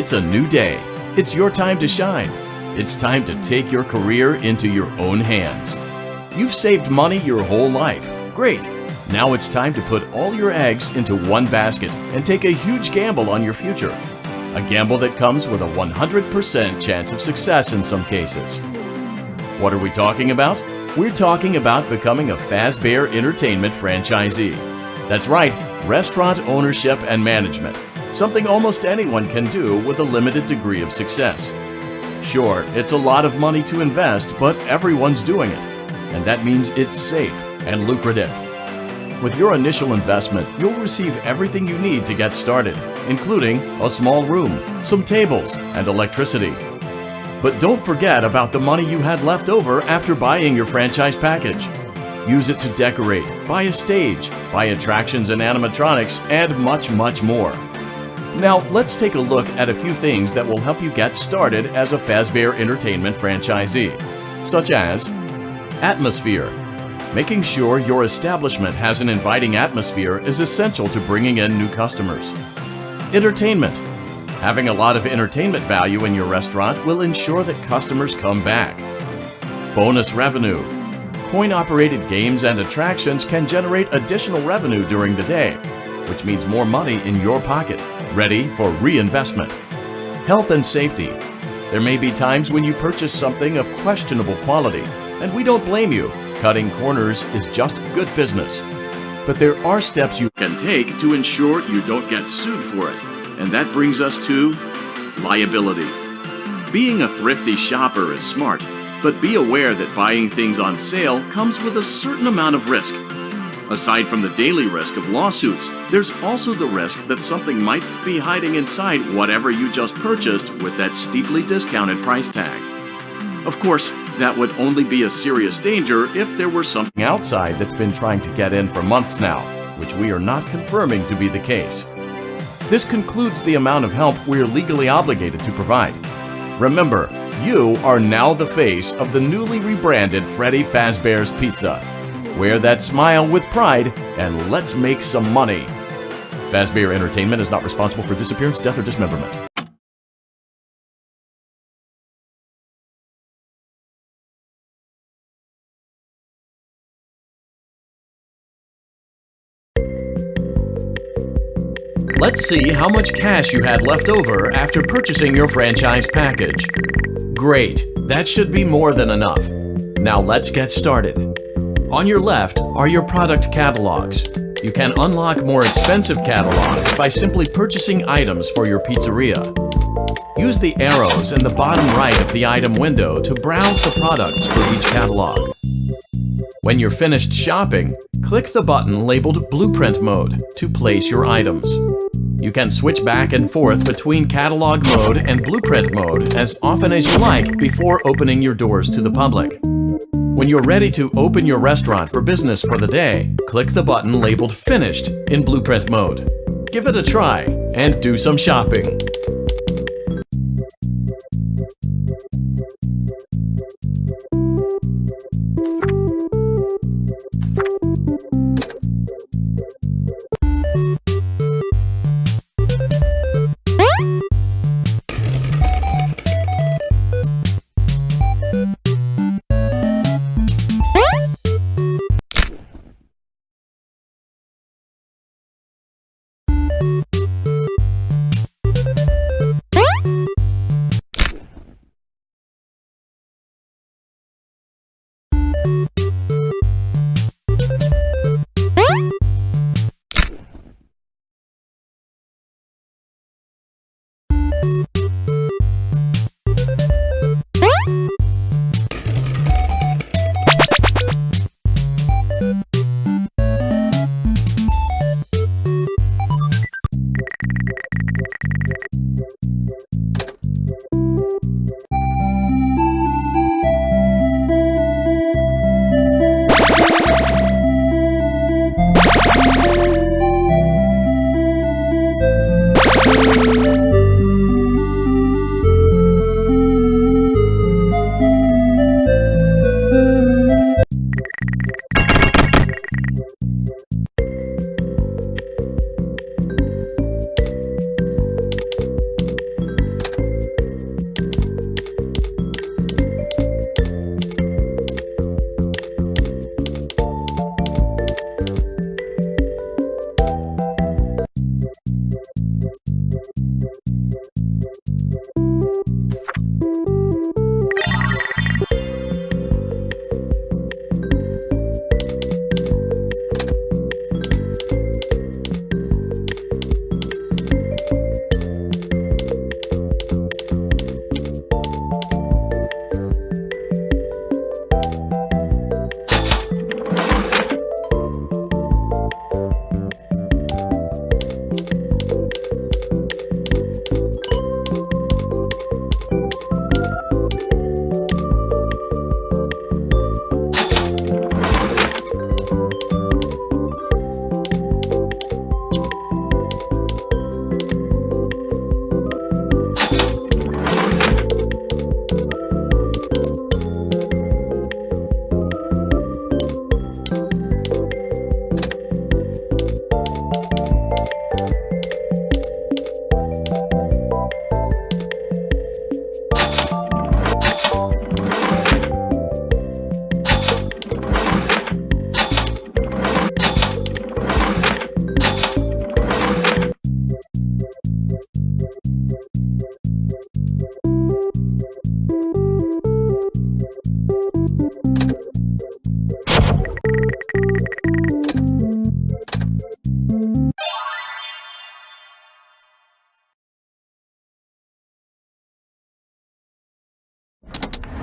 It's a new day. It's your time to shine. It's time to take your career into your own hands. You've saved money your whole life. Great. Now it's time to put all your eggs into one basket and take a huge gamble on your future. A gamble that comes with a 100% chance of success in some cases. What are we talking about? We're talking about becoming a Fazbear Entertainment franchisee. That's right, restaurant ownership and management. Something almost anyone can do with a limited degree of success. Sure, it's a lot of money to invest, but everyone's doing it. And that means it's safe and lucrative. With your initial investment, you'll receive everything you need to get started, including a small room, some tables, and electricity. But don't forget about the money you had left over after buying your franchise package. Use it to decorate, buy a stage, buy attractions and animatronics, and much, much more. Now, let's take a look at a few things that will help you get started as a Fazbear Entertainment franchisee, such as atmosphere. Making sure your establishment has an inviting atmosphere is essential to bringing in new customers. Entertainment. Having a lot of entertainment value in your restaurant will ensure that customers come back. Bonus revenue. Coin-operated games and attractions can generate additional revenue during the day, which means more money in your pocket, ready for reinvestment. Health and safety. There may be times when you purchase something of questionable quality, and we don't blame you. Cutting corners is just good business. But there are steps you can take to ensure you don't get sued for it. And that brings us to liability. Being a thrifty shopper is smart, but be aware that buying things on sale comes with a certain amount of risk. Aside from the daily risk of lawsuits, there's also the risk that something might be hiding inside whatever you just purchased with that steeply discounted price tag. Of course, that would only be a serious danger if there were something outside that's been trying to get in for months now, which we are not confirming to be the case. This concludes the amount of help we're legally obligated to provide. Remember, you are now the face of the newly rebranded Freddy Fazbear's Pizza. Wear that smile with pride and let's make some money. Fazbear Entertainment is not responsible for disappearance, death, or dismemberment. Let's see how much cash you had left over after purchasing your franchise package. Great, that should be more than enough. Now let's get started. On your left are your product catalogs. You can unlock more expensive catalogs by simply purchasing items for your pizzeria. Use the arrows in the bottom right of the item window to browse the products for each catalog. When you're finished shopping, click the button labeled Blueprint Mode to place your items. You can switch back and forth between Catalog Mode and Blueprint Mode as often as you like before opening your doors to the public. When you're ready to open your restaurant for business for the day, click the button labeled Finished in Blueprint Mode. Give it a try and do some shopping.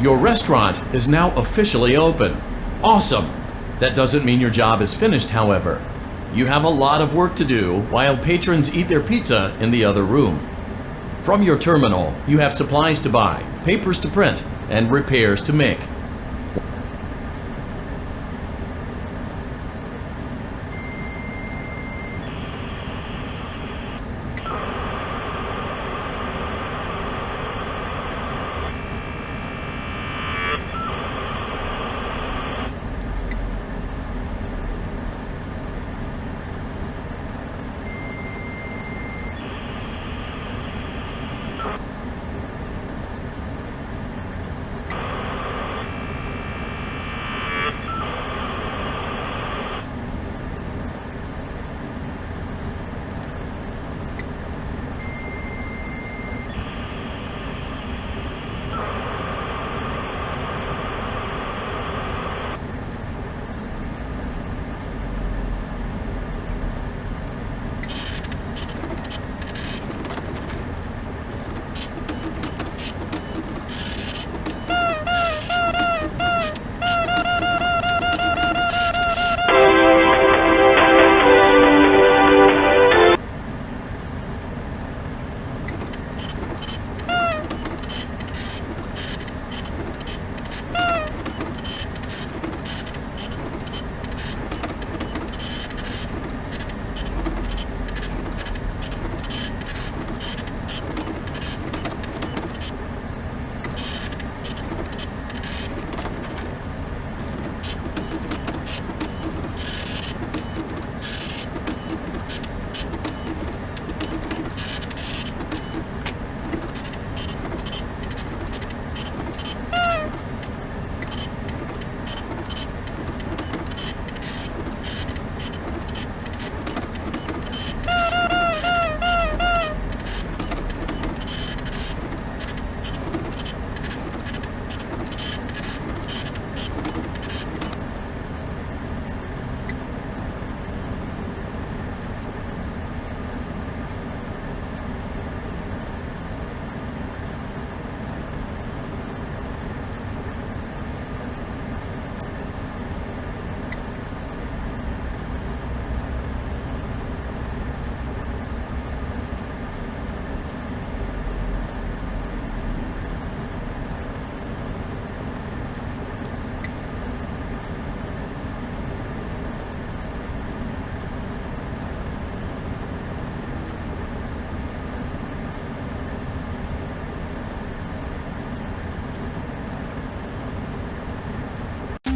Your restaurant is now officially open. Awesome! That doesn't mean your job is finished, however. You have a lot of work to do while patrons eat their pizza in the other room. From your terminal, you have supplies to buy, papers to print, and repairs to make.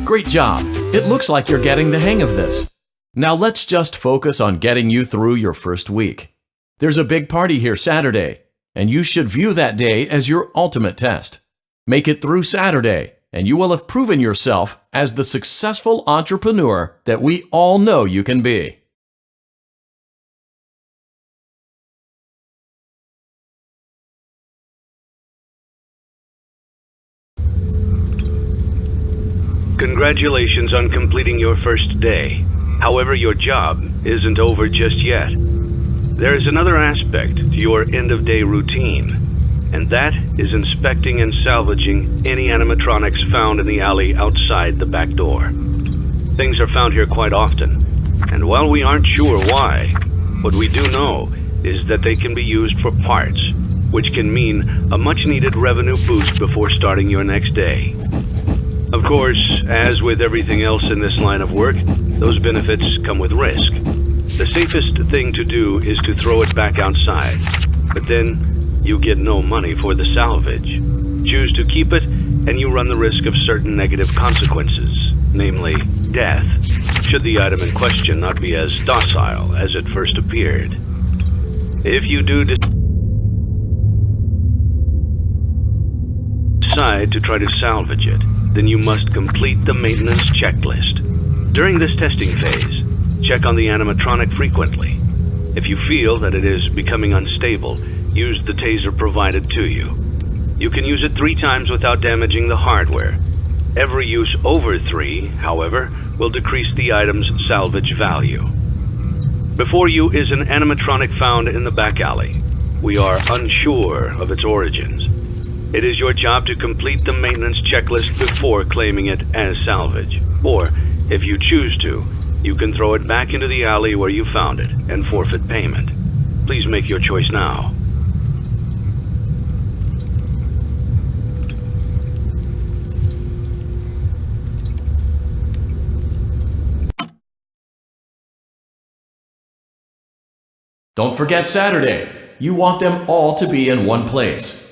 Great job! It looks like you're getting the hang of this. Now let's just focus on getting you through your first week. There's a big party here Saturday, and you should view that day as your ultimate test. Make it through Saturday, and you will have proven yourself as the successful entrepreneur that we all know you can be. Congratulations on completing your first day. However, your job isn't over just yet. There is another aspect to your end-of-day routine, and that is inspecting and salvaging any animatronics found in the alley outside the back door. Things are found here quite often, and while we aren't sure why, what we do know is that they can be used for parts, which can mean a much-needed revenue boost before starting your next day. Of course, as with everything else in this line of work, those benefits come with risk. The safest thing to do is to throw it back outside, but then you get no money for the salvage. Choose to keep it, and you run the risk of certain negative consequences, namely death, should the item in question not be as docile as it first appeared. If you do decide to try to salvage it, then you must complete the maintenance checklist. During this testing phase, check on the animatronic frequently. If you feel that it is becoming unstable, use the taser provided to you. You can use it 3 times without damaging the hardware. Every use over 3, however, will decrease the item's salvage value. Before you is an animatronic found in the back alley. We are unsure of its origins. It is your job to complete the maintenance checklist before claiming it as salvage. Or, if you choose to, you can throw it back into the alley where you found it and forfeit payment. Please make your choice now. Don't forget Saturday. You want them all to be in one place.